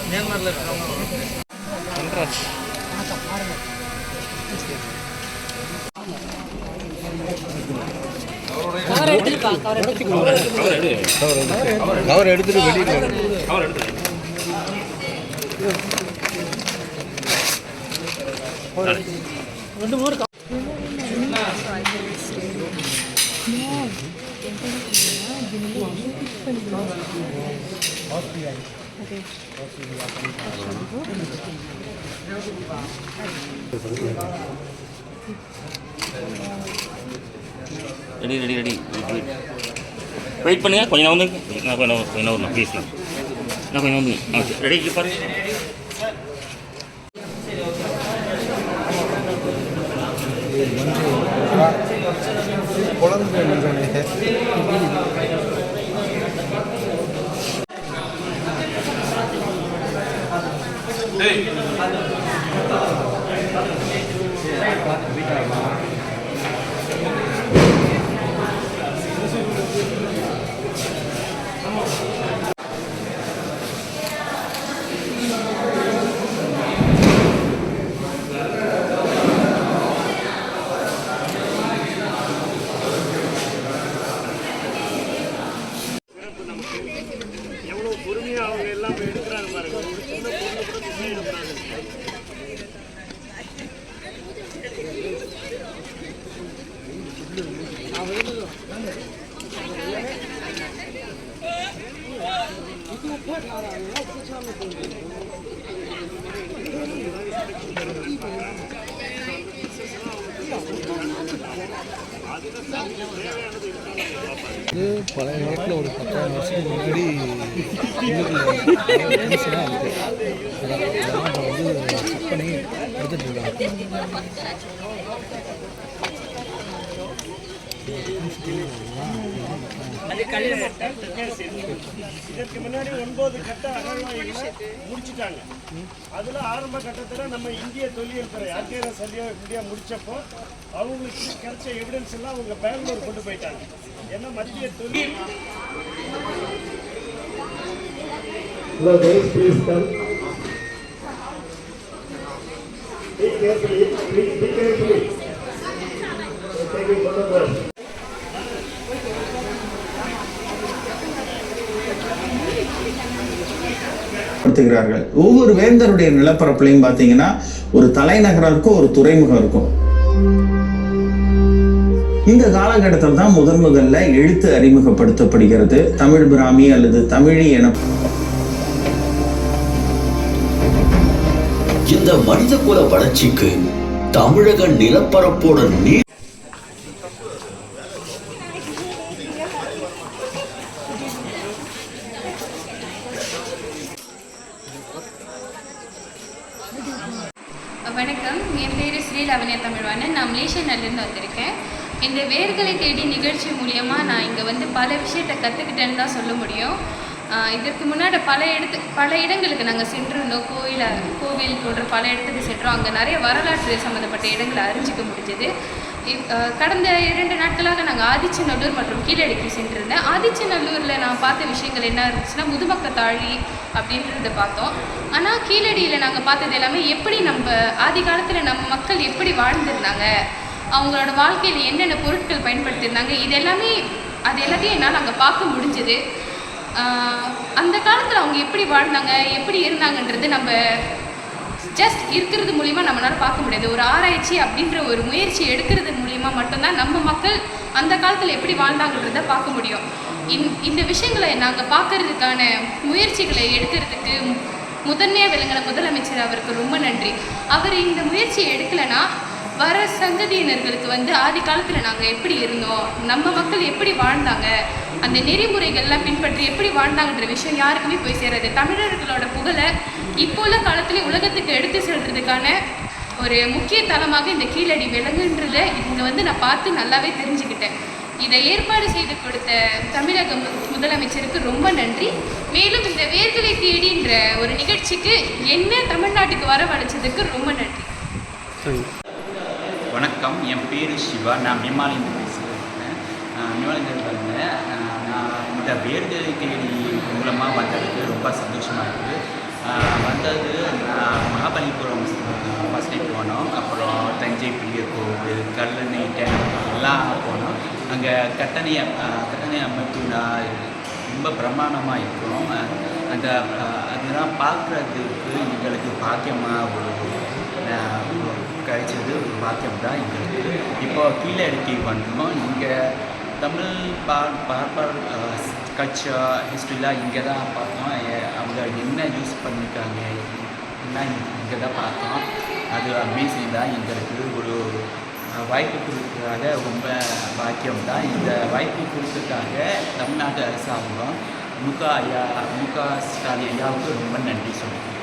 மியான்மரில் இருக்கிறவங்க கவர் எடுத்துட்டு வெளியே ரெண்டு மூணு ரெடி ரெடி ரெடி வெயிட் பண்ணுங்க கொஞ்சம் வந்து நான் கொஞ்சம் வரணும் ப்ளீஸ் நான் கொஞ்சம் வந்து ரெடி பாரு குழந்தை பழைய காலத்தில் ஒரு 10,000 வருஷத்துக்கு முன்னாடி அதெல்லாம் வந்து செக் பண்ணி எடுத்துட்டு இருக்காங்க. இதற்கு முன்னாடி 9 கட்ட அகழ்வாய்வுகளை முடிச்சுட்டாங்க. அதில் ஆரம்ப கட்டத்தில் நம்ம இந்திய தொல்லியல் துறை ஆர்கியாலஜி சர்வே ஆஃப் இந்தியா முடிச்சப்போ அவங்களுக்கு கிடைச்ச எவிடன்ஸ் எல்லாம் அவங்க பெங்களூர் கொண்டு போயிட்டாங்க. ஏன்னா மத்திய தொல்லியல் ஒவ்வொரு வேந்தருடைய நிலப்பரப்புலையும் பார்த்தீங்கன்னா ஒரு தலைநகரம் இருக்கும், ஒரு துறைமுகம் இருக்கும். இந்த காலகட்டத்தில் தான் முதல்ல எழுத்து அறிமுகப்படுத்தப்படுகிறது. தமிழ் பிராமி அல்லது தமிழி என இந்த மனித குல வளர்ச்சிக்கு தமிழக நிலப்பரப்போட நீர் வணக்கம், என் பேர் ஸ்ரீலாவண்யா தமிழ்வாணன். நான் மலேசியாவிலேருந்து வந்திருக்கேன். இந்த வேர்களை தேடி நிகழ்ச்சி மூலியமாக நான் இங்கே வந்து பல விஷயத்தை கற்றுக்கிட்டேன்னு தான் சொல்ல முடியும். இதற்கு முன்னாடி பல இடங்களுக்கு நாங்கள் சென்றிருந்தோம். கோவில் போன்ற பல இடத்துக்கு சென்றோம். அங்கே நிறைய வரலாற்று சம்மந்தப்பட்ட இடங்களை அறிஞ்சிக்க முடிஞ்சது. கடந்த 2 நாட்களாக நாங்கள் ஆதிச்சநல்லூர் மற்றும் கீழடிக்கு சென்றிருந்தேன். ஆதிச்சநல்லூரில் நான் பார்த்த விஷயங்கள் என்ன இருந்துச்சுன்னா, முதுமக்கத்தாழி அப்படின்றத பார்த்தோம். ஆனால் கீழடியில் நாங்கள் பார்த்தது எல்லாமே எப்படி நம்ம ஆதி காலத்தில் நம்ம மக்கள் எப்படி வாழ்ந்துருந்தாங்க, அவங்களோட வாழ்க்கையில் என்னென்ன பொருட்கள் பயன்படுத்தியிருந்தாங்க, அது எல்லாத்தையும் என்னால் அங்கே பார்க்க முடிஞ்சது. அந்த காலத்தில் அவங்க எப்படி வாழ்ந்தாங்க, எப்படி இருந்தாங்கன்றது நம்ம ஜஸ்ட் இருக்கிறது மூலிமா நம்மளால் பார்க்க முடியாது. ஒரு ஆராய்ச்சி அப்படின்ற ஒரு முயற்சி எடுக்கிறது மூலிமா மட்டும்தான் நம்ம மக்கள் அந்த காலத்தில் எப்படி வாழ்ந்தாங்கன்றதை பார்க்க முடியும். இந்த விஷயங்களை நாங்கள் பார்க்கறதுக்கான முயற்சிகளை எடுக்கிறதுக்கு முதன்மையாக விளங்கின முதலமைச்சர் அவருக்கு ரொம்ப நன்றி. அவர் இந்த முயற்சியை எடுக்கலைன்னா வர சங்கதியினர்களுக்கு வந்து ஆதி காலத்தில் நாங்கள் எப்படி இருந்தோம், நம்ம மக்கள் எப்படி வாழ்ந்தாங்க, அந்த நெறிமுறைகள்லாம் பின்பற்றி எப்படி வாழ்ந்தாங்கன்ற விஷயம் யாருக்குமே போய் சேராது. தமிழர்களோட புகழை இப்போ உள்ள காலத்துல உலகத்துக்கு எடுத்து செல்றதுக்கான ஒரு முக்கிய தளமாக இந்த கீழடி விலங்குன்றதை இங்கே வந்து நான் பார்த்து நல்லாவே தெரிஞ்சுக்கிட்டேன். இதை ஏற்பாடு செய்து கொடுத்த தமிழக முதலமைச்சருக்கு ரொம்ப நன்றி. மேலும் இந்த வேர்களை தேடின்ற ஒரு நிகழ்ச்சிக்கு என்ன தமிழ்நாட்டுக்கு வரவழைச்சதுக்கு ரொம்ப நன்றி. வணக்கம், என் பேர் சிவா. நான் மேமாலேருந்து பேசுகிறேன். மேமாலேருந்து வந்தேன். நான் இந்த வேர்களை தேடி மூலமாக வந்ததுக்கு ரொம்ப சந்தோஷமாக இருக்குது. வந்தது மகாபலிபுரம் ஃபஸ்ட் டைம் போனோம். அப்புறம் தஞ்சை பெரிய கோவில், கல்லணை டேம் எல்லாம் போனோம். அங்கே கட்டணை அமைப்புனா ரொம்ப பிரமாண்டமாக இருக்கும். அந்த அதெல்லாம் பார்க்குறதுக்கு எங்களுக்கு பாக்கியமாக ஒரு கிடைச்சது. ஒரு பாக்கியம் தான் எங்களுக்கு. இப்போ கீழே இறக்கி வந்தோம். இங்கே தமிழ் கல்ச்சர் ஹிஸ்ட்ரிலாம் இங்கே தான் பார்த்தோம். அவங்க என்ன யூஸ் பண்ணியிருக்காங்க எல்லாம் இங்கே தான் பார்த்தோம். அது அமேசிங் தான். எங்களுக்கு ஒரு வாய்ப்பு கொடுக்கறதுக்காக ரொம்ப பாக்கியம் தான். இந்த வாய்ப்பு கொடுத்ததுக்காக தமிழ்நாட்டு அரசாங்கம் முக ஸ்டாலின் ஐயாவுக்கு ரொம்ப நன்றி சொல்லுங்கள்.